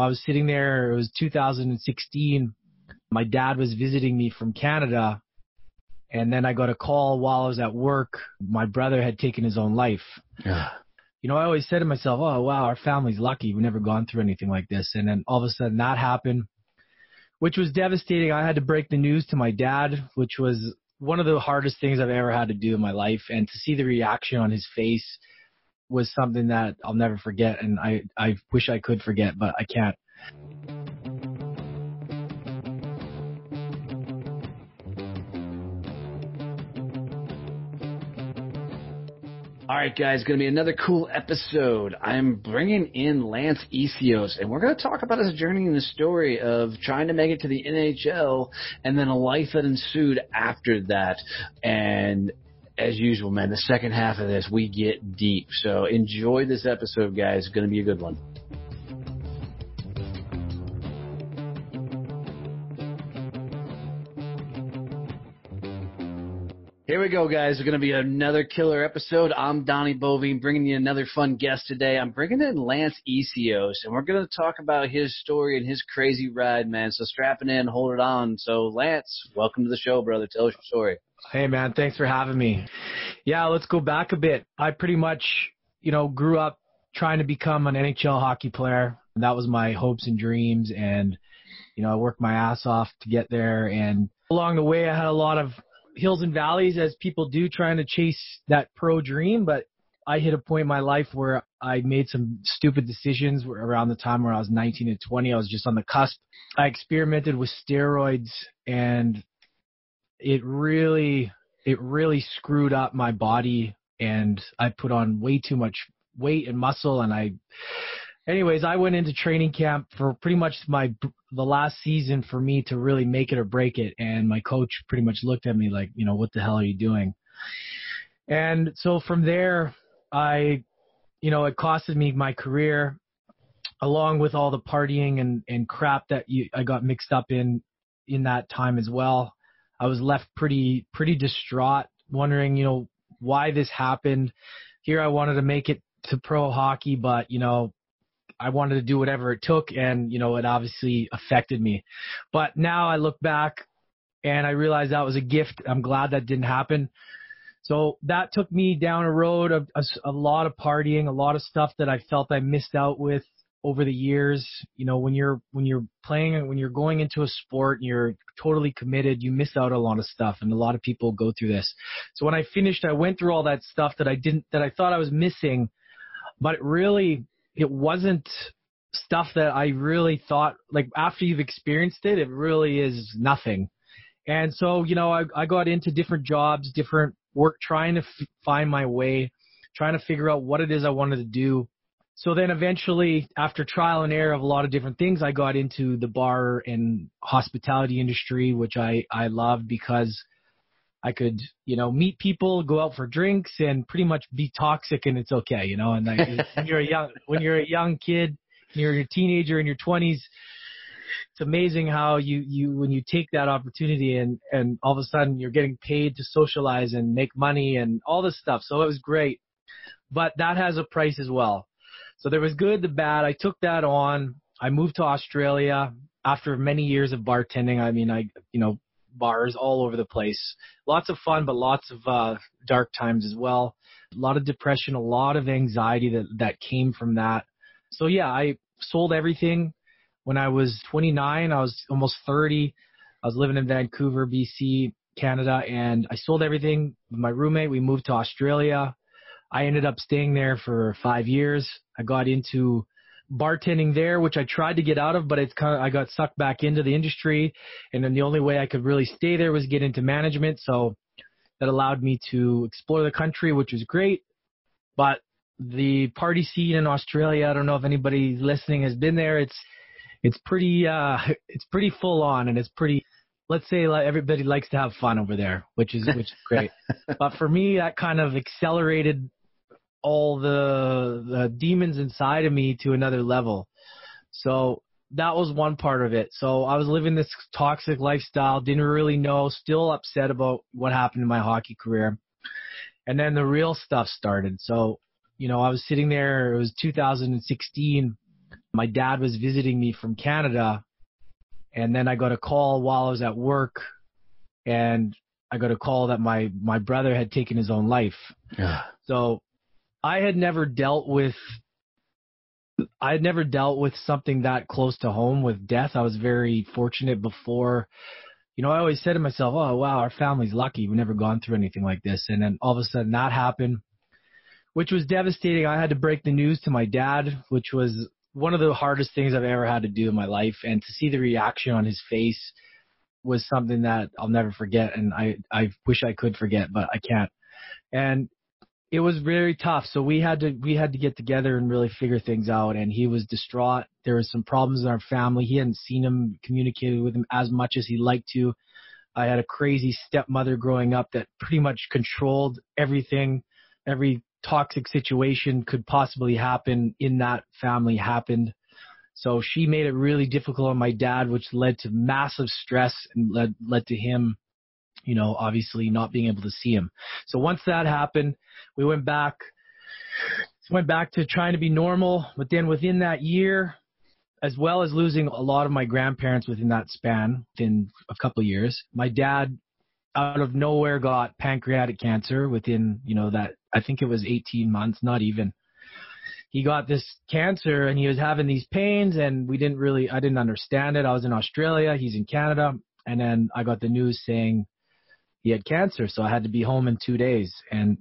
I was sitting there, it was 2016. My dad was visiting me from Canada, and then I got a call while I was at work. My brother had taken his own life. Yeah. You know, I always said to myself, oh, wow, our family's lucky. We've never gone through anything like this. And then all of a sudden that happened, which was devastating. I had to break the news to my dad, which was one of the hardest things I've ever had to do in my life. And to see the reaction on his face was something that I'll never forget. And I wish I could forget, but I can't. All right, guys, going to be another cool episode. I'm bringing in Lance Essihos, and we're going to talk about his journey in the story of trying to make it to the NHL and then a life that ensued after that. And as usual, man, the second half of this, we get deep. So enjoy this episode, guys. It's going to be a good one. Here we go, guys. It's going to be another killer episode. I'm Donnie Boivin, bringing you another fun guest today. I'm bringing in Lance Essihos, and we're going to talk about his story and his crazy ride, man. So strap it in, hold it on. So, Lance, welcome to the show, brother. Tell us your story. Hey, man. Thanks for having me. Yeah, let's go back a bit. I pretty much, grew up trying to become an NHL hockey player. That was my hopes and dreams, and, I worked my ass off to get there. And along the way, I had a lot of hills and valleys, as people do, trying to chase that pro dream. But I hit a point in my life where I made some stupid decisions around the time where I was 19 and 20. I was just on the cusp. I experimented with steroids, and it really screwed up my body, and I put on way too much weight and muscle. And I went into training camp for pretty much the last season for me to really make it or break it. And my coach pretty much looked at me like, what the hell are you doing? And so from there, it costed me my career, along with all the partying and crap that I got mixed up in that time as well. I was left pretty distraught, wondering, why this happened. Here I wanted to make it to pro hockey, but, I wanted to do whatever it took, and, it obviously affected me. But now I look back and I realize that was a gift. I'm glad that didn't happen. So that took me down a road of a lot of partying, a lot of stuff that I felt I missed out with over the years. When you're playing, when you're going into a sport and you're totally committed, you miss out on a lot of stuff, and a lot of people go through this. So when I finished, I went through all that stuff that I thought I was missing, but it wasn't stuff that I really thought, like, after you've experienced it, it really is nothing. And so, I got into different jobs, different work, trying to find my way, trying to figure out what it is I wanted to do. So then eventually, after trial and error of a lot of different things, I got into the bar and hospitality industry, which I loved because I could, meet people, go out for drinks, and pretty much be toxic, and it's okay, And when you're a young kid, you're a teenager in your 20s, it's amazing how you when you take that opportunity and all of a sudden you're getting paid to socialize and make money and all this stuff. So it was great, but that has a price as well. So there was good, the bad. I took that on. I moved to Australia after many years of bartending. I mean, bars all over the place. Lots of fun, but lots of dark times as well. A lot of depression, a lot of anxiety that came from that. So yeah, I sold everything. When I was 29, I was almost 30. I was living in Vancouver, BC, Canada, and I sold everything with my roommate. We moved to Australia. I ended up staying there for 5 years. I got into bartending there, which I tried to get out of, but I got sucked back into the industry, and then the only way I could really stay there was get into management. So that allowed me to explore the country, which was great. But the party scene in Australia, I don't know if anybody listening has been there. It's pretty full on, and it's pretty, let's say, like, everybody likes to have fun over there, which is great. But for me, that kind of accelerated all the demons inside of me to another level. So that was one part of it. So I was living this toxic lifestyle, didn't really know, still upset about what happened in my hockey career. And then the real stuff started. So, I was sitting there, it was 2016. My dad was visiting me from Canada, and then I got a call while I was at work, and I got a call that my brother had taken his own life. Yeah. So I had never dealt with something that close to home with death. I was very fortunate before. I always said to myself, oh, wow, our family's lucky. We've never gone through anything like this. And then all of a sudden that happened, which was devastating. I had to break the news to my dad, which was one of the hardest things I've ever had to do in my life. And to see the reaction on his face was something that I'll never forget. And I wish I could forget, but I can't. And it was very tough. So we had to get together and really figure things out. And he was distraught. There was some problems in our family. He hadn't seen him, communicated with him as much as he'd like to. I had a crazy stepmother growing up that pretty much controlled everything. Every toxic situation could possibly happen in that family happened. So she made it really difficult on my dad, which led to massive stress and led to him, obviously not being able to see him. So once that happened, we went back to trying to be normal. But then within that year, as well as losing a lot of my grandparents within that span, within a couple of years, my dad out of nowhere got pancreatic cancer within, that I think it was 18 months, not even. He got this cancer and he was having these pains, and I didn't understand it. I was in Australia, he's in Canada. And then I got the news saying he had cancer. So I had to be home in 2 days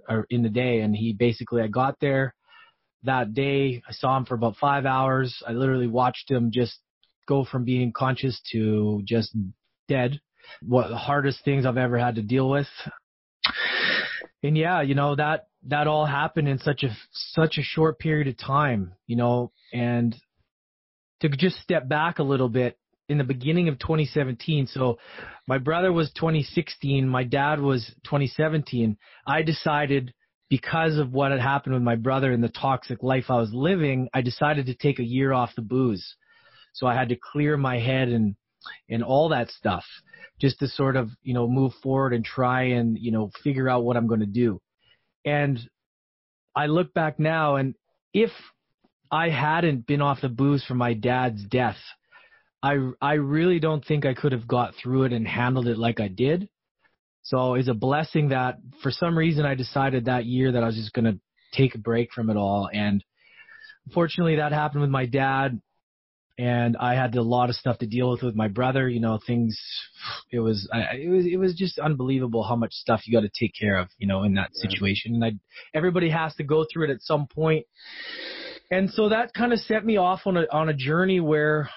or in the day. And I got there that day. I saw him for about 5 hours. I literally watched him just go from being conscious to just dead. One of the hardest things I've ever had to deal with. And yeah, that all happened in such a short period of time, and to just step back a little bit, in the beginning of 2017, so my brother was 2016, my dad was 2017, I decided, because of what had happened with my brother and the toxic life I was living, I decided to take a year off the booze. So I had to clear my head and all that stuff, just to sort of, move forward and try and, figure out what I'm going to do. And I look back now, and if I hadn't been off the booze for my dad's death, I really don't think I could have got through it and handled it like I did. So it's a blessing that for some reason I decided that year that I was just going to take a break from it all. And unfortunately that happened with my dad, and I had a lot of stuff to deal with my brother, it was just unbelievable how much stuff you got to take care of, in that situation. And everybody has to go through it at some point. And so that kind of set me off on a journey where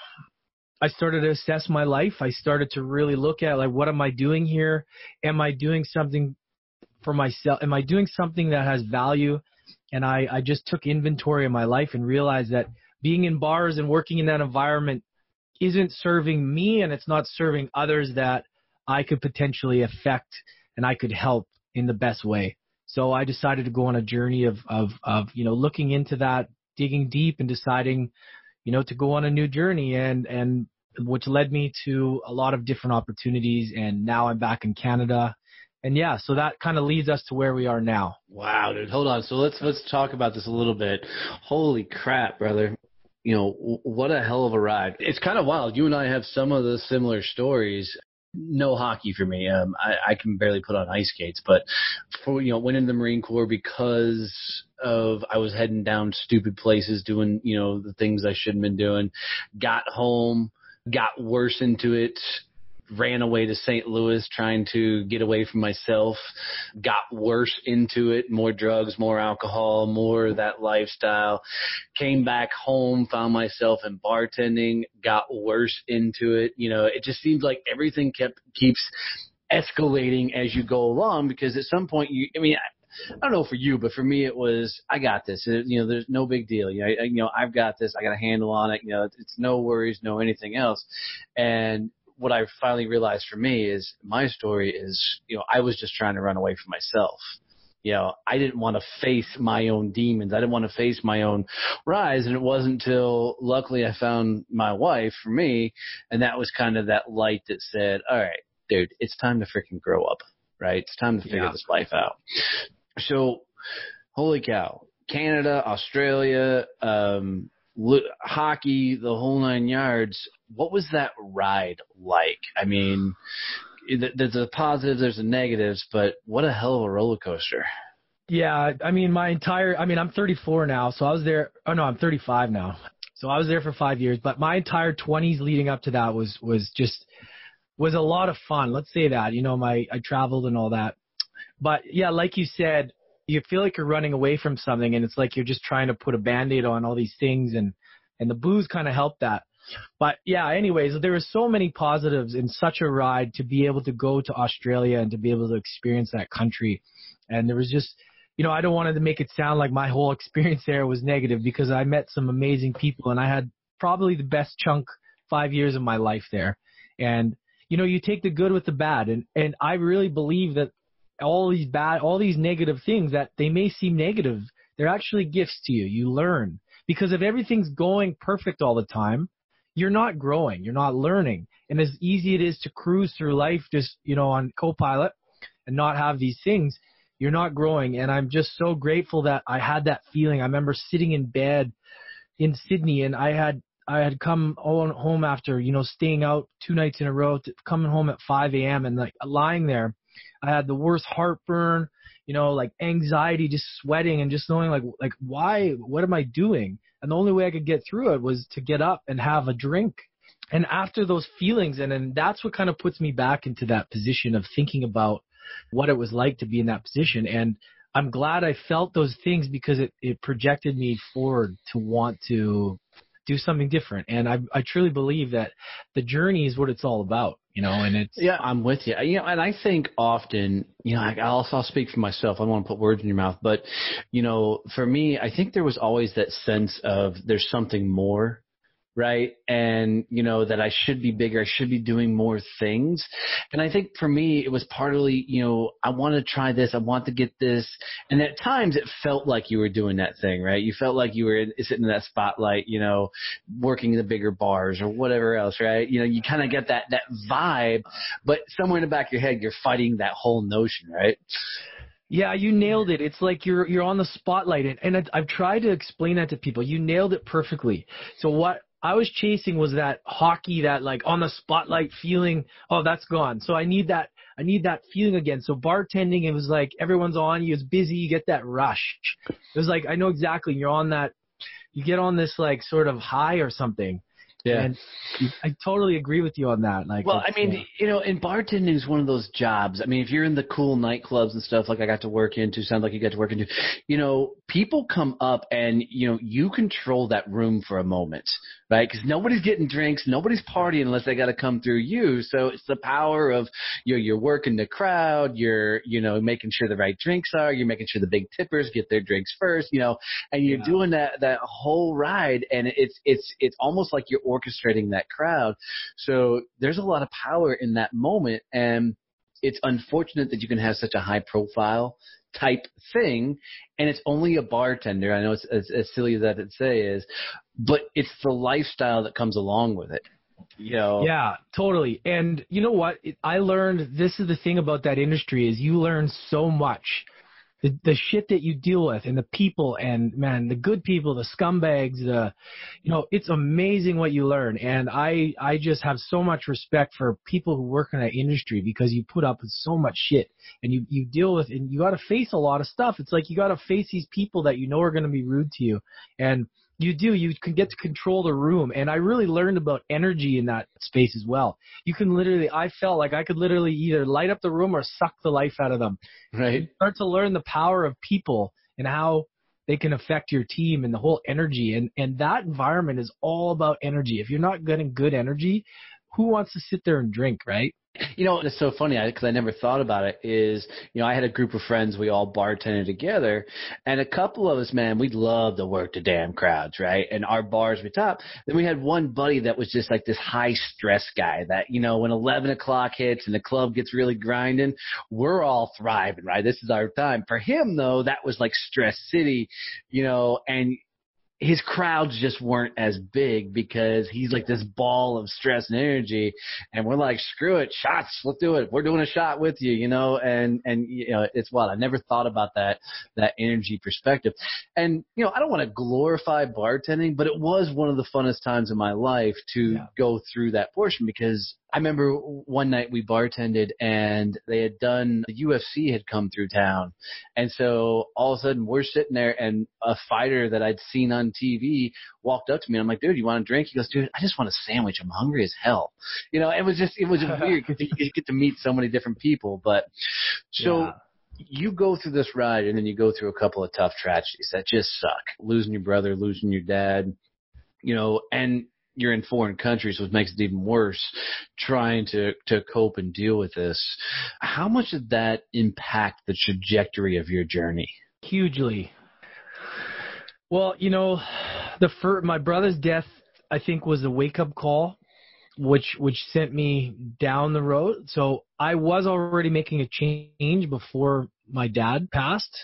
I started to assess my life. I started to really look at, like, what am I doing here? Am I doing something for myself? Am I doing something that has value? And I just took inventory of my life and realized that being in bars and working in that environment isn't serving me, and it's not serving others that I could potentially affect and I could help in the best way. So I decided to go on a journey of looking into that, digging deep and deciding, to go on a new journey, and which led me to a lot of different opportunities. And now I'm back in Canada. And yeah, so that kind of leads us to where we are now. Wow, dude. Hold on. So let's talk about this a little bit. Holy crap, brother. What a hell of a ride. It's kind of wild. You and I have some of the similar stories. No hockey for me. I can barely put on ice skates, but went in the Marine Corps because of I was heading down stupid places, doing, the things I shouldn't have been doing. Got home, got worse into it, ran away to St. Louis trying to get away from myself, got worse into it, more drugs, more alcohol, more of that lifestyle, came back home, found myself in bartending, got worse into it. It just seems like everything keeps escalating as you go along, because at some point I don't know for you, but for me it was, I got this. There's no big deal. I've got this. I got a handle on it. It's no worries, no anything else. And what I finally realized for me is my story is, I was just trying to run away from myself. I didn't want to face my own demons. I didn't want to face my own rise. And it wasn't until luckily I found my wife for me. And that was kind of that light that said, all right, dude, it's time to freaking grow up, right? It's time to figure this life out. So holy cow, Canada, Australia, hockey, the whole 9 yards. What was that ride like? I mean, there's the positives, there's the negatives, but what a hell of a roller coaster. Yeah, I mean, I'm 34 now, so I was there. Oh no, I'm 35 now. So I was there for 5 years, but my entire 20s leading up to that was a lot of fun. Let's say that, I traveled and all that. But yeah, like you said, you feel like you're running away from something, and it's like you're just trying to put a Band-Aid on all these things, and the booze kind of helped that. But yeah, anyways, there were so many positives in such a ride to be able to go to Australia and to be able to experience that country. And there was just, I don't want to make it sound like my whole experience there was negative, because I met some amazing people, and I had probably the best 5 years of my life there. And, you take the good with the bad. And I really believe that all these negative things, that they may seem negative, they're actually gifts to you. You learn. Because if everything's going perfect all the time, you're not growing, you're not learning. And as easy it is to cruise through life just, on Copilot and not have these things, you're not growing. And I'm just so grateful that I had that feeling. I remember sitting in bed in Sydney, and I had come home after, staying out 2 nights in a row, coming home at 5 a.m. and like lying there. I had the worst heartburn, like anxiety, just sweating and just knowing like why, what am I doing? And the only way I could get through it was to get up and have a drink. And after those feelings, and then that's what kind of puts me back into that position of thinking about what it was like to be in that position. And I'm glad I felt those things, because it projected me forward to want to do something different. And I truly believe that the journey is what it's all about, and it's. Yeah, I'm with you. And I think often, I'll speak for myself. I don't want to put words in your mouth, but, for me, I think there was always that sense of there's something more, right? And, that I should be bigger, I should be doing more things. And I think for me, it was partly, I want to try this, I want to get this. And at times it felt like you were doing that thing, right? You felt like you were sitting in that spotlight, working in the bigger bars or whatever else, right? You kind of get that vibe, but somewhere in the back of your head, you're fighting that whole notion, right? Yeah, you nailed it. It's like you're on the spotlight, and I've tried to explain that to people. You nailed it perfectly. So what I was chasing was that hockey, that like on the spotlight feeling. Oh, that's gone. So I need that feeling again. So bartending, it was like everyone's on you, it's busy, you get that rush. It was like, I know exactly, you're on that, you get on this like sort of high or something. Yeah. And I totally agree with you on that. Like, well, I mean, and bartending is one of those jobs. I mean, if you're in the cool nightclubs and stuff like I got to work into, sounds like you got to work into, people come up and, you control that room for a moment, right? Because nobody's getting drinks, nobody's partying unless they got to come through you. So it's the power of, you're working the crowd, you're, making sure the right drinks are, you're making sure the big tippers get their drinks first, and you're doing that whole ride. And it's almost like you're orchestrating that crowd. So there's a lot of power in that moment, and it's unfortunate that you can have such a high profile type thing, and it's only a bartender. I know it's as silly as that to say is, but it's the lifestyle that comes along with it. Yeah, totally. And you know what? I learned, this is the thing about that industry, is you learn so much. The shit that you deal with, and the people, and man, the good people, the scumbags, it's amazing what you learn. And I just have so much respect for people who work in that industry, because you put up with so much shit, and you deal with, and you got to face a lot of stuff. It's like you got to face these people that are going to be rude to you, and you can get to control the room. And I really learned about energy in that space as well. I felt like I could literally either light up the room or suck the life out of them. Right. You start to learn the power of people and how they can affect your team and the whole energy. And that environment is all about energy. If you're not getting good energy, who wants to sit there and drink, right? It's so funny because I never thought about it is, I had a group of friends, we all bartended together, and a couple of us, man, we'd love to work the damn crowds, right? And our bars were top. Then we had one buddy that was just like this high stress guy that, when 11 o'clock hits and the club gets really grinding, we're all thriving, right? This is our time. For him, though, that was like stress city, and his crowds just weren't as big because he's like this ball of stress and energy, and we're like, screw it, shots, let's do it. We're doing a shot with you, you know, and you know, it's wild. I never thought about that energy perspective. And, you know, I don't want to glorify bartending, but it was one of the funnest times in my life to go through that portion, because I remember one night we bartended and they had done, the UFC had come through town. And so all of a sudden we're sitting there and a fighter that I'd seen on TV walked up to me. And I'm like, dude, you want a drink? He goes, dude, I just want a sandwich. I'm hungry as hell. You know, it was weird because you get to meet so many different people. But so you go through this ride and then you go through a couple of tough tragedies that just suck. Losing your brother, losing your dad, you know, and you're in foreign countries, which makes it even worse, trying to cope and deal with this. How much did that impact the trajectory of your journey? Hugely. Well, you know, my brother's death, I think, was a wake-up call, which sent me down the road. So I was already making a change before my dad passed.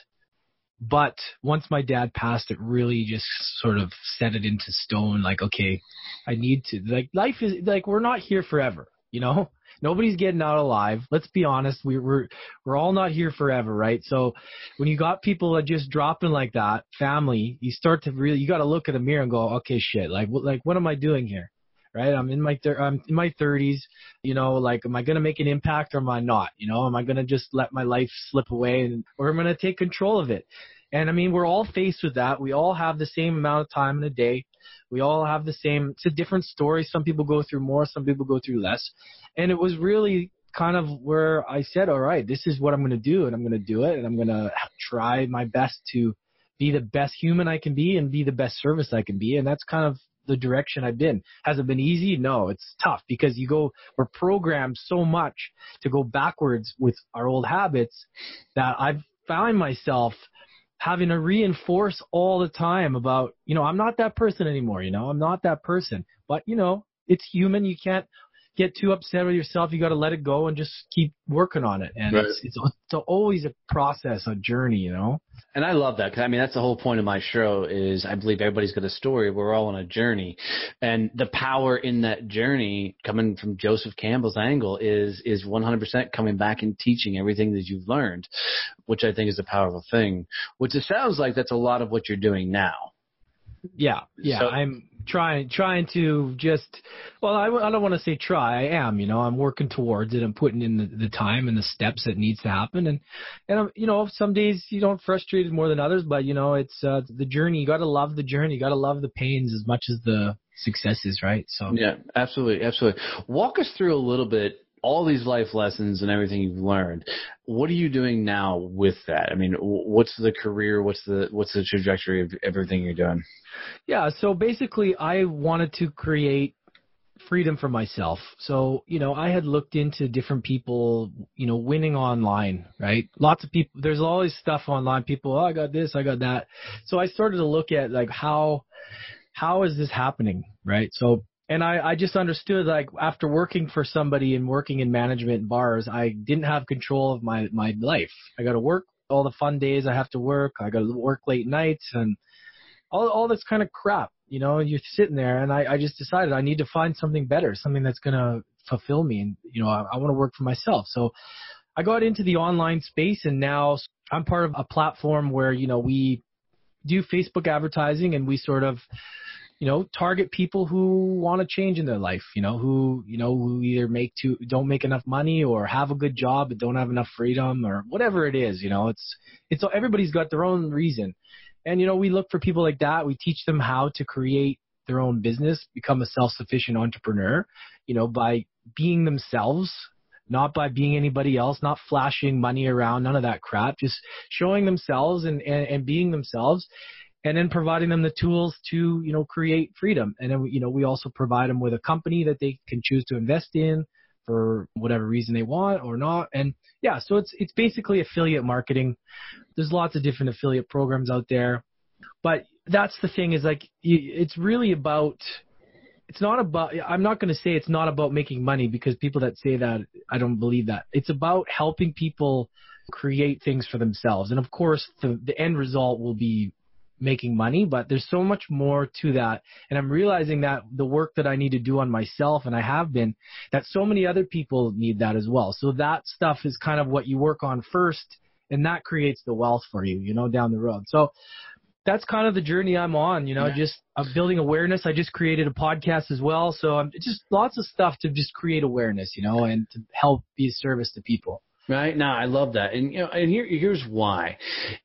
But once my dad passed, it really just sort of set it into stone. Like, okay, I need to, like, life is like, we're not here forever, you know, nobody's getting out alive. Let's be honest. We're all not here forever. Right. So when you got people that just dropping like that, family, you start to really, you got to look at the mirror and go, okay, shit, like what am I doing here? Right. I'm in my 30s, you know, like, am I going to make an impact or am I not? You know, am I going to just let my life slip away or am I going to take control of it? And I mean, we're all faced with that. We all have the same amount of time in a day. We all have the same, it's a different story. Some people go through more, some people go through less. And it was really kind of where I said, all right, this is what I'm going to do, and I'm going to do it. And I'm going to try my best to be the best human I can be and be the best service I can be. And that's kind of the direction I've been. Has it been easy? No, it's tough because we're programmed so much to go backwards with our old habits that I've found myself having to reinforce all the time about, you know, I'm not that person anymore. You know, I'm not that person, but you know, it's human. You can't get too upset with yourself. You got to let it go and just keep working on it. And it's always a process, a journey, you know? And I love that, because I mean, that's the whole point of my show is I believe everybody's got a story. We're all on a journey, and the power in that journey coming from Joseph Campbell's angle is 100% coming back and teaching everything that you've learned, which I think is a powerful thing, which it sounds like that's a lot of what you're doing now. Yeah. So, I'm trying to just, well, I don't want to say try. I am, you know, I'm working towards it. I'm putting in the time and the steps that needs to happen. And I'm, you know, some days you don't frustrated more than others, but you know, it's the journey. You got to love the journey. You got to love the pains as much as the successes, right? So yeah, absolutely. Walk us through a little bit all these life lessons and everything you've learned. What are you doing now with that? I mean, what's the career? What's the trajectory of everything you're doing? Yeah. So basically I wanted to create freedom for myself. So, you know, I had looked into different people, you know, winning online, right? Lots of people, there's all this stuff online. People, oh, I got this, I got that. So I started to look at like, how is this happening? Right. So, and I just understood, like, after working for somebody and working in management bars, I didn't have control of my life. I got to work all the fun days I have to work. I got to work late nights and all this kind of crap, you know, and you're sitting there, and I just decided I need to find something better, something that's going to fulfill me. And, you know, I want to work for myself. So I got into the online space, and now I'm part of a platform where, you know, we do Facebook advertising, and we sort of, you know, target people who want to change in their life, who either don't make enough money or have a good job but don't have enough freedom or whatever it is, you know, it's everybody's got their own reason. And, you know, we look for people like that. We teach them how to create their own business, become a self-sufficient entrepreneur, you know, by being themselves, not by being anybody else, not flashing money around, none of that crap, just showing themselves and being themselves. And then providing them the tools to, you know, create freedom. And then, you know, we also provide them with a company that they can choose to invest in for whatever reason they want or not. And yeah, so it's basically affiliate marketing. There's lots of different affiliate programs out there, but that's the thing is like, it's really about, it's not about, I'm not going to say it's not about making money, because people that say that, I don't believe that. It's about helping people create things for themselves. And of course, the end result will be making money, but there's so much more to that. And I'm realizing that the work that I need to do on myself, and I have been, that so many other people need that as well. So that stuff is kind of what you work on first, and that creates the wealth for you, you know, down the road. So that's kind of the journey I'm on, you know, just building awareness. I just created a podcast as well. So I'm just lots of stuff to just create awareness, you know, and to help be a service to people. Right. No, I love that. And, you know, and here's why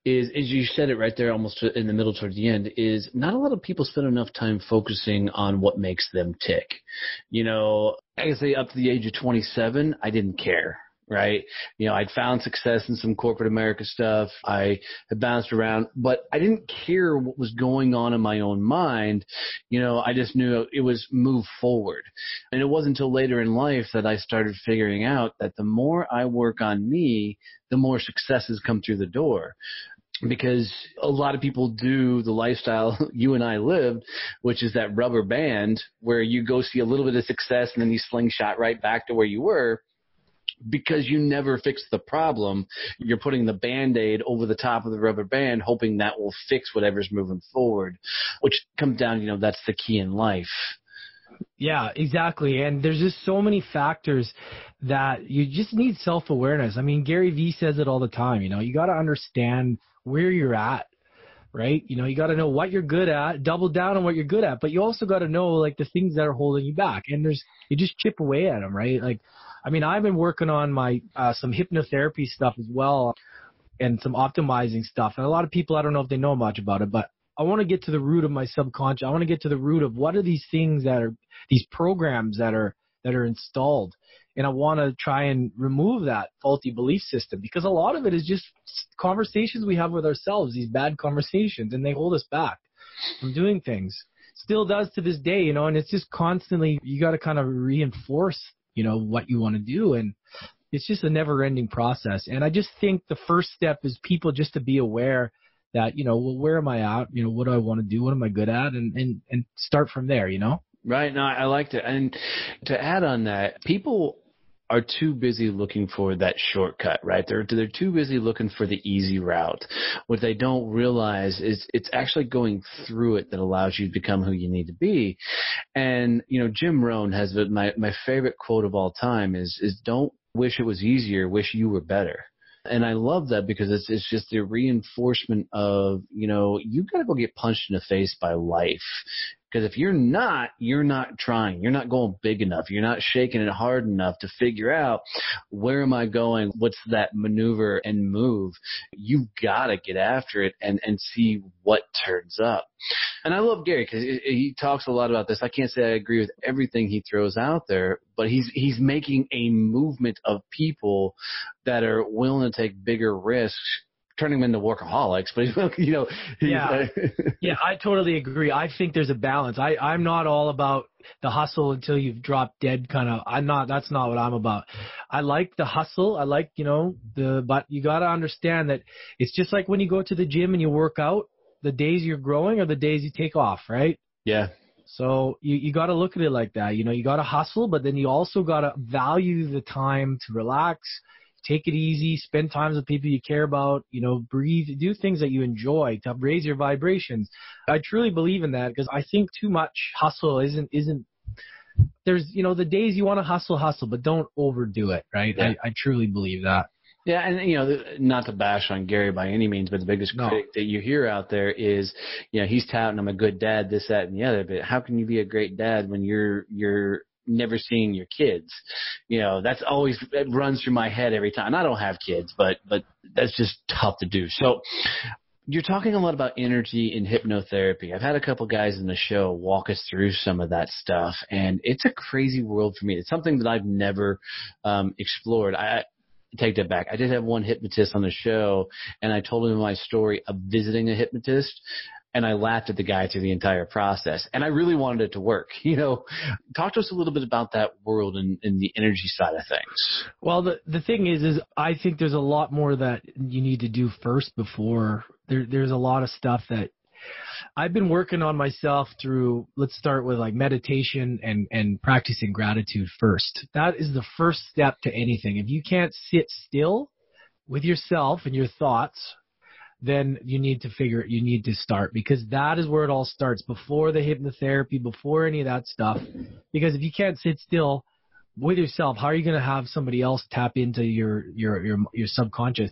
is you said it right there almost in the middle towards the end is not a lot of people spend enough time focusing on what makes them tick. You know, I can say up to the age of 27, I didn't care. Right. You know, I'd found success in some corporate America stuff. I had bounced around, but I didn't care what was going on in my own mind. You know, I just knew it was move forward. And it wasn't until later in life that I started figuring out that the more I work on me, the more successes come through the door. Because a lot of people do the lifestyle you and I lived, which is that rubber band where you go see a little bit of success and then you slingshot right back to where you were. Because you never fixed the problem, you're putting the Band-Aid over the top of the rubber band, hoping that will fix whatever's moving forward, which comes down, you know, that's the key in life. Yeah, exactly. And there's just so many factors that you just need self-awareness. I mean, Gary Vee says it all the time, you know, you got to understand where you're at, right? You know, you got to know what you're good at, double down on what you're good at, but you also got to know like the things that are holding you back. And you just chip away at them, right? Like, I mean, I've been working on my some hypnotherapy stuff as well and some optimizing stuff. And a lot of people, I don't know if they know much about it, but I want to get to the root of my subconscious. I want to get to the root of what are these things that are these programs that are installed. And I want to try and remove that faulty belief system because a lot of it is just conversations we have with ourselves, these bad conversations, and they hold us back from doing things. Still does to this day, you know, and it's just constantly, you got to kind of reinforce, you know, what you want to do. And it's just a never ending process. And I just think the first step is people just to be aware that, you know, well, where am I at? You know, what do I want to do? What am I good at? And start from there, you know? Right. No, I liked it. And to add on that, people are too busy looking for that shortcut, right? They're too busy looking for the easy route. What they don't realize is it's actually going through it that allows you to become who you need to be. And, you know, Jim Rohn has my favorite quote of all time is don't wish it was easier, wish you were better. And I love that because it's just the reinforcement of, you know, you got to go get punched in the face by life. Because if you're not trying. You're not going big enough. You're not shaking it hard enough to figure out where am I going? What's that maneuver and move? You've got to get after it and see what turns up. And I love Gary because he talks a lot about this. I can't say I agree with everything he throws out there, but he's making a movement of people that are willing to take bigger risks, turning them into workaholics, but you know, yeah, I totally agree. I think there's a balance. I'm not all about the hustle until you've dropped dead kind of. That's not what I'm about. I like the hustle. I like, you know, but you got to understand that it's just like when you go to the gym and you work out, the days you're growing are the days you take off, right? Yeah. So you got to look at it like that. You know, you got to hustle, but then you also got to value the time to relax, take it easy, spend time with people you care about, you know, breathe, do things that you enjoy to raise your vibrations. I truly believe in that because I think too much hustle isn't, there's, you know, the days you want to hustle, but don't overdo it, right? Yeah. I truly believe that. Yeah, and, you know, not to bash on Gary by any means, but the biggest critic that you hear out there is, you know, he's touting I'm a good dad, this, that, and the other, but how can you be a great dad when you're never seeing your kids? You know, it runs through my head every time. I don't have kids, but that's just tough to do. So you're talking a lot about energy in hypnotherapy. I've had a couple guys in the show walk us through some of that stuff, and it's a crazy world for me. It's something that I've never explored. I take that back. I did have one hypnotist on the show, and I told him my story of visiting a hypnotist, and I laughed at the guy through the entire process. And I really wanted it to work. You know, talk to us a little bit about that world and the energy side of things. Well, the thing is I think there's a lot more that you need to do first before. There's a lot of stuff that I've been working on myself through. Let's start with like meditation and practicing gratitude first. That is the first step to anything. If you can't sit still with yourself and your thoughts, then you need to start, because that is where it all starts, before the hypnotherapy, before any of that stuff. Because if you can't sit still with yourself, how are you going to have somebody else tap into your subconscious?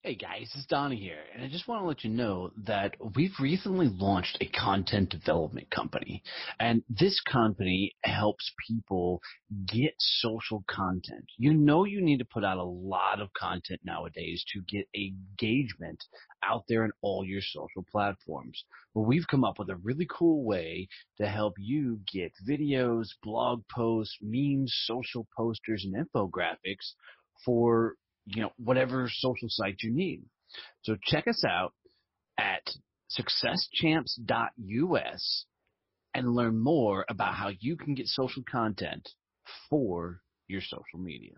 Hey guys, it's Donnie here, and I just want to let you know that we've recently launched a content development company, and this company helps people get social content. You know you need to put out a lot of content nowadays to get engagement out there in all your social platforms. Well, we've come up with a really cool way to help you get videos, blog posts, memes, social posters, and infographics for whatever social site you need. So check us out at successchamps.us and learn more about how you can get social content for your social media.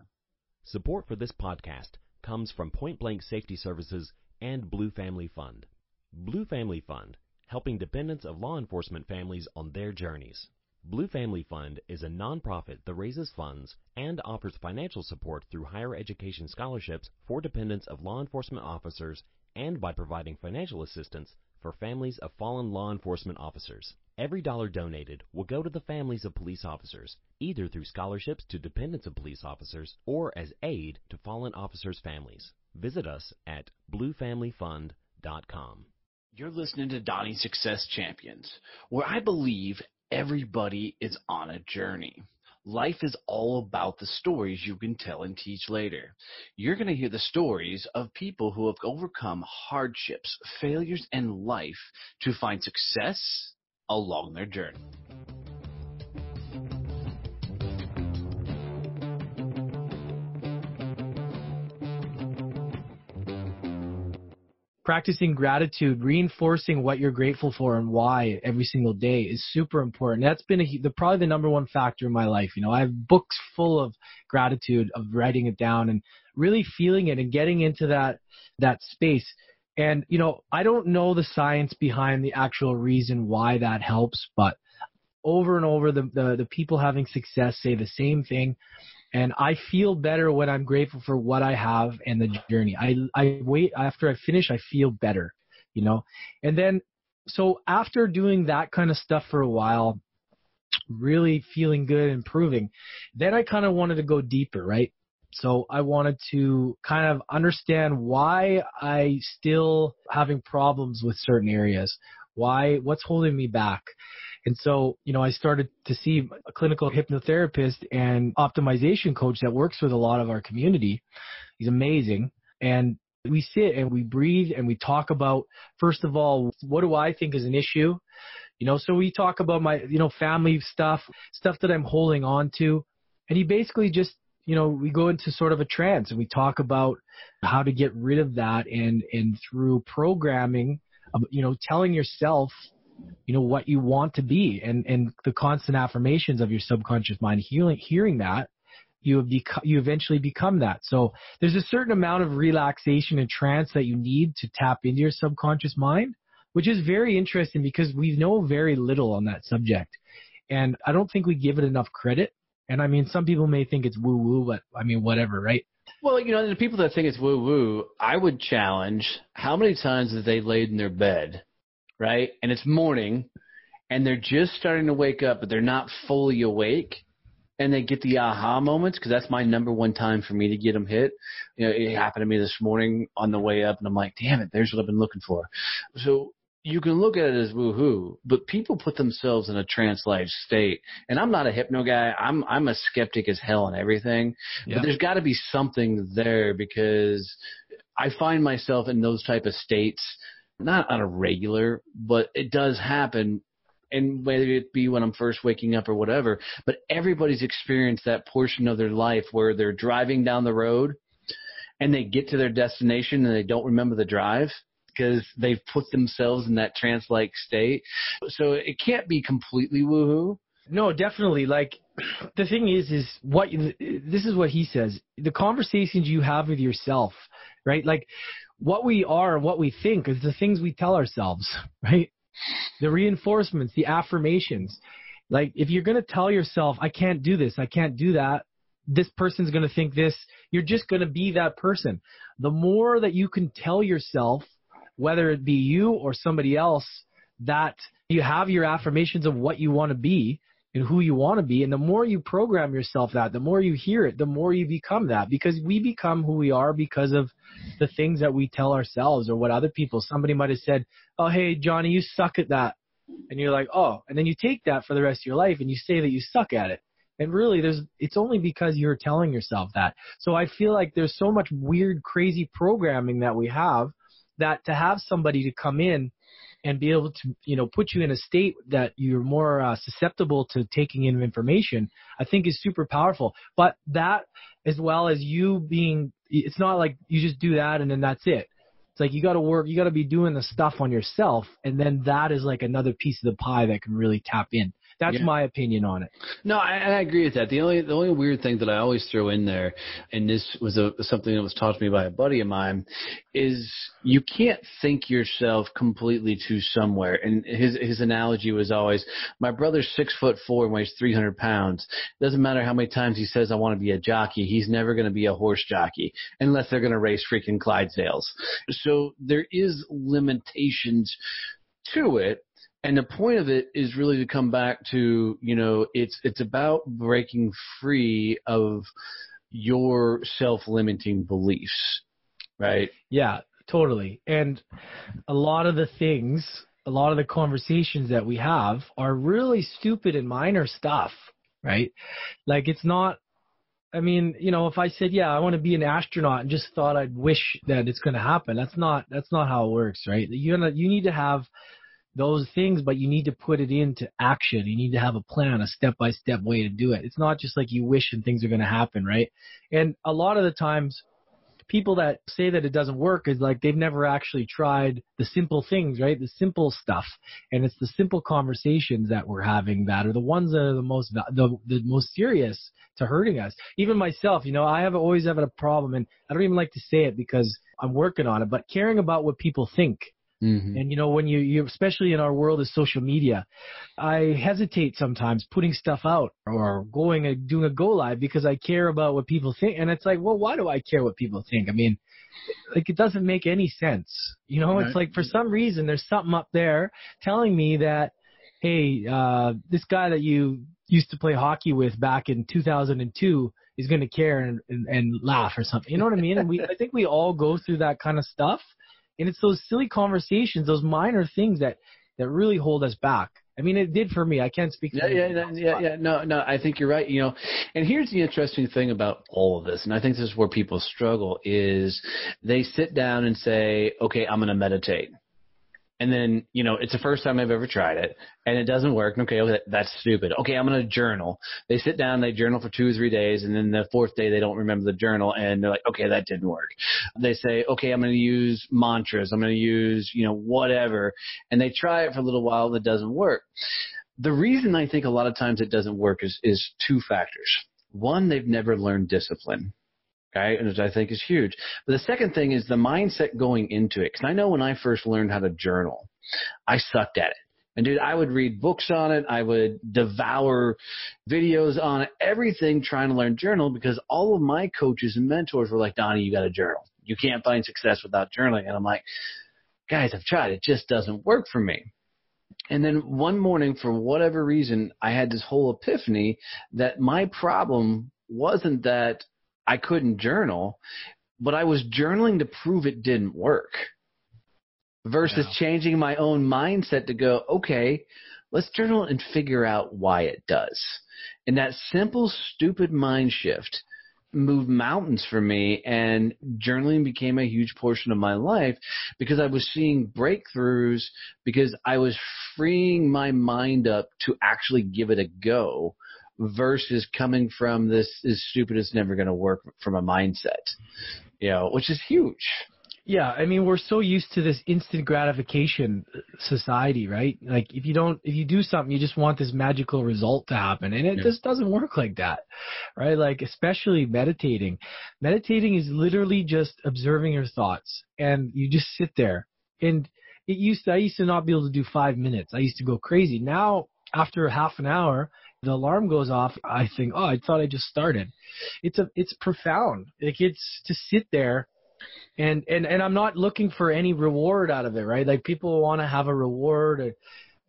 Support for this podcast comes from Point Blank Safety Services and Blue Family Fund. Blue Family Fund, helping dependents of law enforcement families on their journeys. Blue Family Fund is a nonprofit that raises funds and offers financial support through higher education scholarships for dependents of law enforcement officers and by providing financial assistance for families of fallen law enforcement officers. Every dollar donated will go to the families of police officers, either through scholarships to dependents of police officers or as aid to fallen officers' families. Visit us at bluefamilyfund.com. You're listening to Donnie Success Champions, where I believe everybody is on a journey. Life is all about the stories you can tell and teach later. You're going to hear the stories of people who have overcome hardships, failures in life to find success along their journey. Practicing gratitude, reinforcing what you're grateful for and why every single day is super important. That's been probably the number one factor in my life. I have books full of gratitude, of writing it down and really feeling it and getting into that space. And, I don't know the science behind the actual reason why that helps, but over and over, the people having success say the same thing. And I feel better when I'm grateful for what I have and the journey. I wait after I finish, I feel better, And then, so after doing that kind of stuff for a while, really feeling good, improving, then I kind of wanted to go deeper, right? So I wanted to kind of understand why I still having problems with certain areas. What's holding me back? And so, I started to see a clinical hypnotherapist and optimization coach that works with a lot of our community. He's amazing. And we sit and we breathe and we talk about, first of all, what do I think is an issue? So we talk about my, family stuff that I'm holding on to. And he basically just, we go into sort of a trance and we talk about how to get rid of that and through programming, telling yourself, what you want to be and the constant affirmations of your subconscious mind, hearing that, you eventually become that. So there's a certain amount of relaxation and trance that you need to tap into your subconscious mind, which is very interesting because we know very little on that subject. And I don't think we give it enough credit. And I mean, some people may think it's woo-woo, but I mean, whatever, right? Well, the people that think it's woo-woo, I would challenge how many times have they laid in their bed, right? And it's morning, and they're just starting to wake up, but they're not fully awake, and they get the aha moments, because that's my number one time for me to get them hit. It happened to me this morning on the way up, and I'm like, damn it, there's what I've been looking for. So you can look at it as woo-hoo, but people put themselves in a trance-like state. And I'm not a hypno guy. I'm a skeptic as hell on everything. Yeah. But there's got to be something there, because I find myself in those type of states, not on a regular, but it does happen, and whether it be when I'm first waking up or whatever. But everybody's experienced that portion of their life where they're driving down the road and they get to their destination and they don't remember the drive because they've put themselves in that trance-like state. So it can't be completely woohoo. No, definitely. Like, the thing is this is what he says. The conversations you have with yourself, right? Like, what we are and what we think is the things we tell ourselves, right? The reinforcements, the affirmations. Like, if you're going to tell yourself, I can't do this, I can't do that, this person's going to think this. You're just going to be that person. The more that you can tell yourself, whether it be you or somebody else, that you have your affirmations of what you want to be and who you want to be, and the more you program yourself that, the more you hear it, the more you become that, because we become who we are because of the things that we tell ourselves or what other people. Somebody might have said, oh, hey, Johnny, you suck at that. And you're like, oh, and then you take that for the rest of your life and you say that you suck at it. And really, it's only because you're telling yourself that. So I feel like there's so much weird, crazy programming that we have, that to have somebody to come in and be able to, put you in a state that you're more susceptible to taking in information, I think is super powerful. But that, as well as you being, it's not like you just do that and then that's it. It's like you got to work, you got to be doing the stuff on yourself, and then that is like another piece of the pie that can really tap in. That's my opinion on it. No, I agree with that. The only weird thing that I always throw in there, and this was something that was taught to me by a buddy of mine, is you can't think yourself completely to somewhere. And his analogy was always, my brother's 6'4" and weighs 300 pounds. Doesn't matter how many times he says I want to be a jockey, he's never going to be a horse jockey unless they're going to race freaking Clydesdales. So there is limitations to it. And the point of it is really to come back to, it's about breaking free of your self-limiting beliefs, right? Yeah, totally. And a lot of the conversations that we have are really stupid and minor stuff, right? Like it's not, if I said, I want to be an astronaut and just thought I'd wish that it's going to happen, that's not how it works, right? You need to have those things, but you need to put it into action. You need to have a plan, a step-by-step way to do it. It's not just like you wish and things are going to happen, right? And a lot of the times, people that say that it doesn't work is like they've never actually tried the simple things, right? The simple stuff. And it's the simple conversations that we're having that are the ones that are the most serious to hurting us. Even myself, I always have a problem, and I don't even like to say it because I'm working on it, but caring about what people think. Mm-hmm. And when you especially in our world of social media, I hesitate sometimes putting stuff out or doing a go live because I care about what people think. And it's like, well, why do I care what people think? It doesn't make any sense. Right. It's like for some reason there's something up there telling me that, hey, this guy that you used to play hockey with back in 2002 is going to care and laugh or something. You know what I mean? And I think we all go through that kind of stuff. And it's those silly conversations, those minor things that really hold us back. It did for me. I can't speak for you. No, I think you're right. And here's the interesting thing about all of this, and I think this is where people struggle, is they sit down and say, okay, I'm going to meditate. And then, it's the first time I've ever tried it, and it doesn't work. Okay, that's stupid. Okay, I'm going to journal. They sit down, they journal for 2 or 3 days, and then the fourth day they don't remember the journal, and they're like, okay, that didn't work. They say, okay, I'm going to use mantras. I'm going to use, whatever. And they try it for a little while, and it doesn't work. The reason I think a lot of times it doesn't work is 2 factors. One, they've never learned discipline. Okay, which I think is huge. But the second thing is the mindset going into it. Because I know when I first learned how to journal, I sucked at it. And, dude, I would read books on it. I would devour videos on it, everything trying to learn journal, because all of my coaches and mentors were like, Donnie, you got to journal. You can't find success without journaling. And I'm like, guys, I've tried. It just doesn't work for me. And then one morning, for whatever reason, I had this whole epiphany that my problem wasn't that I couldn't journal, but I was journaling to prove it didn't work versus changing my own mindset to go, okay, let's journal and figure out why it does. And that simple, stupid mind shift moved mountains for me, and journaling became a huge portion of my life because I was seeing breakthroughs, because I was freeing my mind up to actually give it a go, versus coming from this is stupid, it's never going to work from a mindset, which is huge. Yeah, we're so used to this instant gratification society, right? Like if you do something, you just want this magical result to happen, and it just doesn't work like that, right? Like especially meditating. Meditating is literally just observing your thoughts, and you just sit there. And I used to not be able to do 5 minutes. I used to go crazy. Now, after half an hour, the alarm goes off, I think, oh, I thought I just started. It's profound. Like, it's to sit there and I'm not looking for any reward out of it, right? Like, people want to have a reward,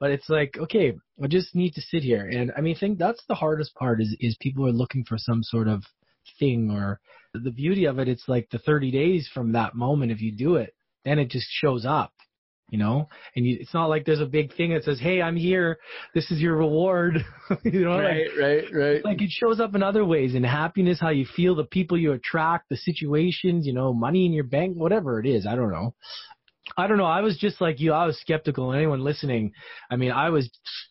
but it's like, okay, I just need to sit here. And I mean, I think that's the hardest part is people are looking for some sort of thing, or the beauty of it. It's like the 30 days from that moment, if you do it, then it just shows up. And it's not like there's a big thing that says, hey, I'm here, this is your reward. Right. Like, it shows up in other ways, in happiness, how you feel, the people you attract, the situations, money in your bank, whatever it is. I don't know. I was just like you. I was skeptical. And anyone listening, I mean,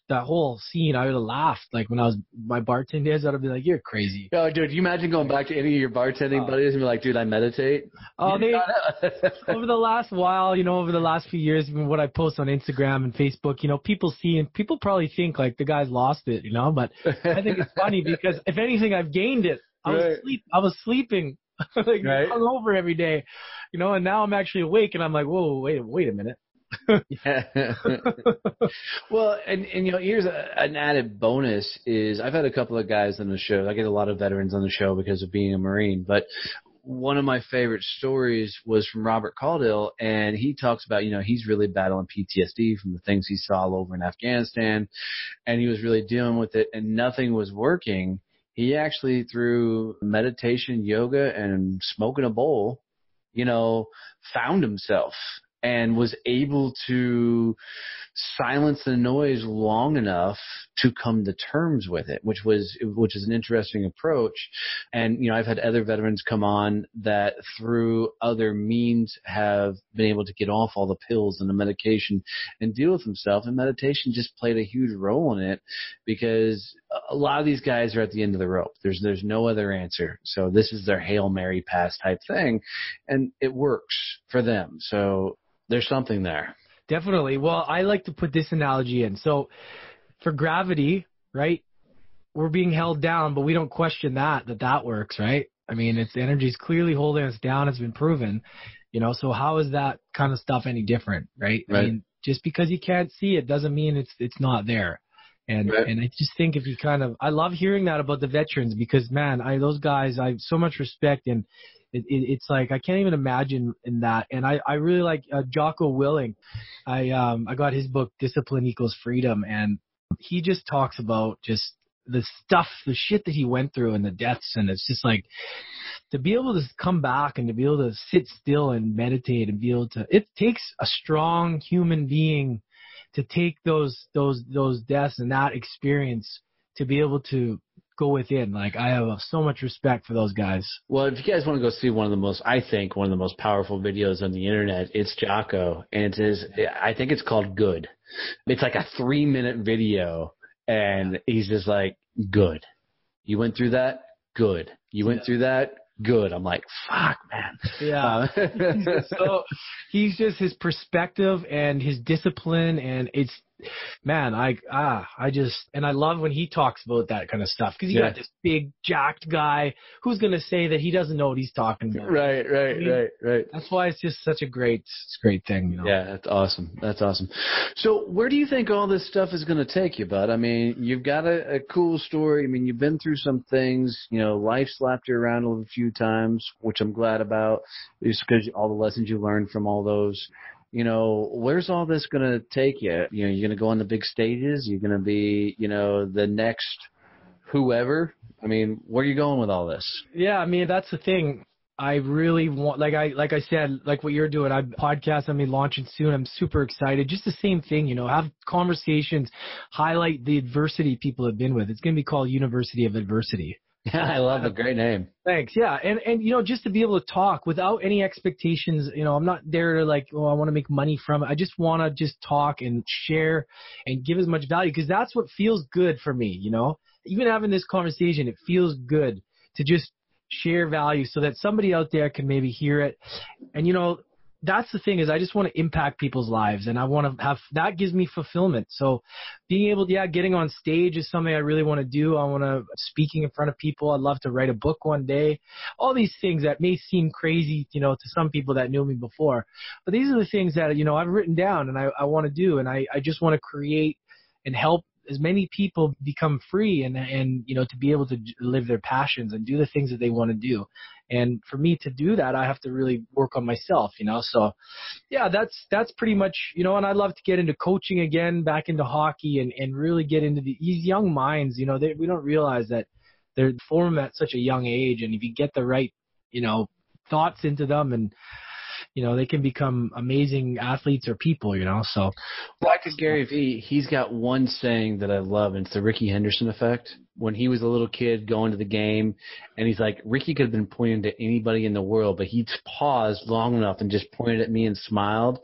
that whole scene, I would have laughed. Like, when I was my bartending days, I'd be like, you're crazy. Oh, dude, you imagine going back to any of your bartending buddies and be like, dude, I meditate? Oh, over the last while, over the last few years, even what I post on Instagram and Facebook, people see, and people probably think like the guy's lost it, but I think it's funny because if anything, I've gained it. I was sleeping. Like, hung over every day, and now I'm actually awake, and I'm like, whoa, wait a minute. Yeah. Well, and here's an added bonus is I've had a couple of guys on the show. I get a lot of veterans on the show because of being a Marine, but one of my favorite stories was from Robert Caudill, and he talks about, he's really battling PTSD from the things he saw all over in Afghanistan, and he was really dealing with it, and nothing was working. He actually, through meditation, yoga, and smoking a bowl, found himself and was able to silence the noise long enough to come to terms with it, which is an interesting approach. And, I've had other veterans come on that through other means have been able to get off all the pills and the medication and deal with themselves. And meditation just played a huge role in it because a lot of these guys are at the end of the rope. There's no other answer. So this is their Hail Mary pass type thing, and it works for them. So there's something there. Definitely. Well, I like to put this analogy in. So for gravity, right, we're being held down, but we don't question that works, right? I mean, it's energy's clearly holding us down. It's been proven, so how is that kind of stuff any different, right? I mean, just because you can't see it doesn't mean it's not there. And I just think if you I love hearing that about the veterans because, man, those guys, I have so much respect, and it's like I can't even imagine in that. And I really like Jocko Willink. I got his book Discipline Equals Freedom, and he just talks about just the shit that he went through and the deaths, and it's just like to be able to come back and to be able to sit still and meditate and be able to. It takes a strong human being to take those deaths and that experience to be able to go within. Like, I have so much respect for those guys. Well, if you guys want to go see one of the most powerful videos on the internet, it's Jocko, and I think it's called Good. It's like a 3-minute video, and he's just like, good. You went through that? Good. You went through that? Good. I'm like, fuck, man. Yeah. So he's just his perspective and his discipline, and it's, man, I love when he talks about that kind of stuff because you got this big jacked guy who's going to say that he doesn't know what he's talking about. Right. That's why it's just such a great thing. Yeah, that's awesome. So where do you think all this stuff is going to take you, bud? I mean, you've got a cool story. I mean, you've been through some things, life slapped you around a few times, which I'm glad about, just because all the lessons you learned from all those. Where's all this going to take you? You're going to go on the big stages? You're going to be, the next whoever? I mean, where are you going with all this? Yeah, I mean, that's the thing. I really want, like I said, like what you're doing, podcast, launching soon. I'm super excited. Just the same thing, have conversations, highlight the adversity people have been with. It's going to be called University of Adversity. Yeah, I love it. Great name. Thanks. Yeah. And just to be able to talk without any expectations, I'm not there to I want to make money from it. I just want to just talk and share and give as much value because that's what feels good for me, Even having this conversation, it feels good to just share value so that somebody out there can maybe hear it. And, that's the thing is I just want to impact people's lives and I want to have, that gives me fulfillment. So being able to, getting on stage is something I really want to do. I want to speaking in front of people. I'd love to write a book one day. All these things that may seem crazy, to some people that knew me before, but these are the things that, I've written down and I want to do. And I just want to create and help as many people become free and to be able to live their passions and do the things that they want to do. And for me to do that, I have to really work on myself, So yeah, that's pretty much, and I'd love to get into coaching again, back into hockey and really get into these young minds, we don't realize that they're formed at such a young age. And if you get the right, thoughts into them and, they can become amazing athletes or people, so. Like Gary Vee, he's got one saying that I love, and it's the Ricky Henderson effect. When he was a little kid going to the game, and he's like, Ricky could have been pointing to anybody in the world, but he paused long enough and just pointed at me and smiled.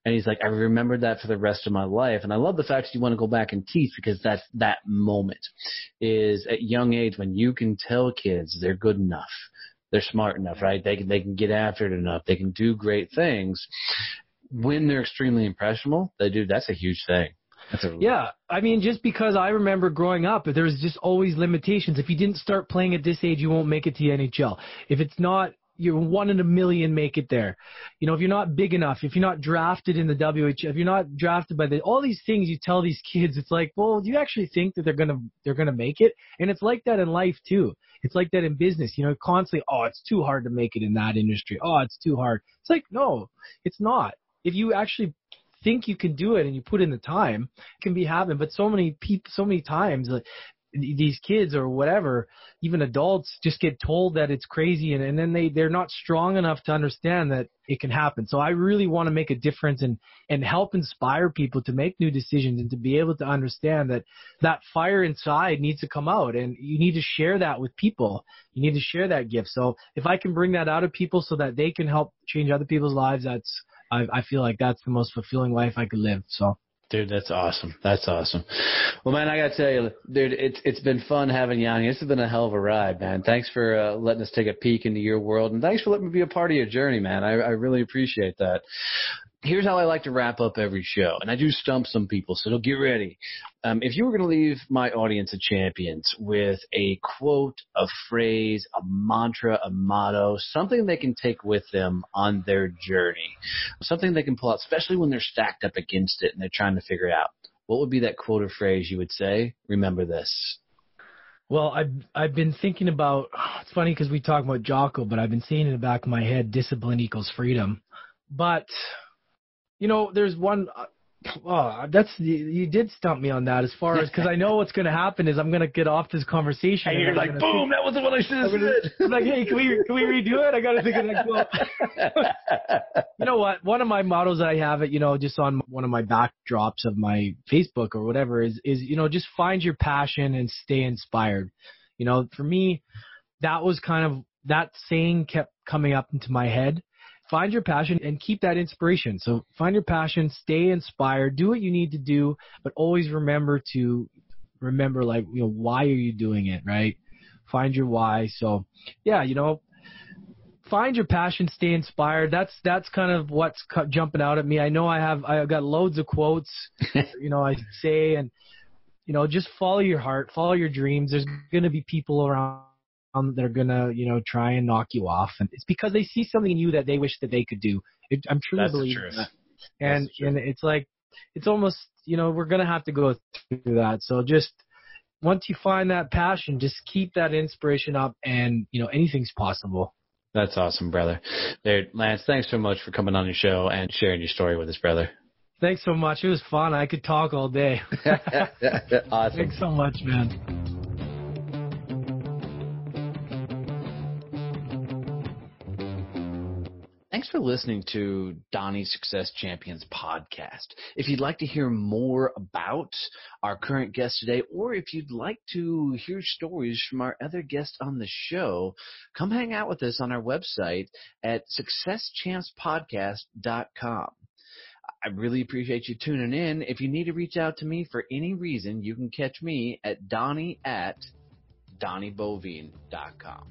And he's like, I remembered that for the rest of my life. And I love the fact that you want to go back and teach, because that's that moment is at young age when you can tell kids they're good enough. They're smart enough, right? They can get after it enough. They can do great things. When they're extremely impressionable, that's a huge thing. Yeah. I mean, just because I remember growing up, there was just always limitations. If you didn't start playing at this age, you won't make it to the NHL. If it's not, you're 1 in a million make it there. If you're not big enough, if you're not drafted in the WHL, if you're not drafted by all these things you tell these kids, it's like, well, do you actually think that they're gonna make it? And it's like that in life too. It's like that in business, constantly, oh, it's too hard to make it in that industry. Oh, it's too hard. It's like, no, it's not. If you actually think you can do it and you put in the time, it can be happening. But so many people, so many times, like, these kids or whatever, even adults, just get told that it's crazy, and then they're not strong enough to understand that it can happen. So I really want to make a difference and help inspire people to make new decisions and to be able to understand that fire inside needs to come out, and you need to share that with people. You need to share that gift. So if I can bring that out of people so that they can help change other people's lives, I feel like that's the most fulfilling life I could live. So. Dude, that's awesome. That's awesome. Well, man, I got to tell you, dude, it's been fun having you on here. This has been a hell of a ride, man. Thanks for letting us take a peek into your world, and thanks for letting me be a part of your journey, man. I really appreciate that. Here's how I like to wrap up every show, and I do stump some people, so get ready. If you were going to leave my audience of champions with a quote, a phrase, a mantra, a motto, something they can take with them on their journey, something they can pull out, especially when they're stacked up against it and they're trying to figure it out, what would be that quote or phrase you would say? Remember this. Well, I've been thinking about, it's funny because we talk about Jocko, but I've been seeing in the back of my head, discipline equals freedom. But there's one, you did stump me on that as far as, because I know what's going to happen is I'm going to get off this conversation. And you're like, boom, that was the one I should have said. I'm like, hey, can we redo it? I got to think of the quote. You know what? One of my mottos that I have it, just on one of my backdrops of my Facebook or whatever is, just find your passion and stay inspired. For me, that was kind of, that saying kept coming up into my head. Find your passion and keep that inspiration. So find your passion, stay inspired, do what you need to do, but always remember why are you doing it, right? Find your why. So yeah, find your passion, stay inspired. That's kind of what's jumping out at me. I know I've got loads of quotes, I say, and, just follow your heart, follow your dreams. There's going to be people around that are gonna, try and knock you off, and it's because they see something in you that they wish that they could do. I'm truly believing that, and it's like, it's almost, we're gonna have to go through that. So just once you find that passion, just keep that inspiration up, and anything's possible. That's awesome, brother. There, Lance, thanks so much for coming on your show and sharing your story with us, brother. Thanks so much. It was fun. I could talk all day. Awesome. Thanks so much, man. Thanks for listening to Donnie's Success Champions podcast. If you'd like to hear more about our current guest today, or if you'd like to hear stories from our other guests on the show, come hang out with us on our website at successchampspodcast.com. I really appreciate you tuning in. If you need to reach out to me for any reason, you can catch me at Donnie@DonnieBoivin.com.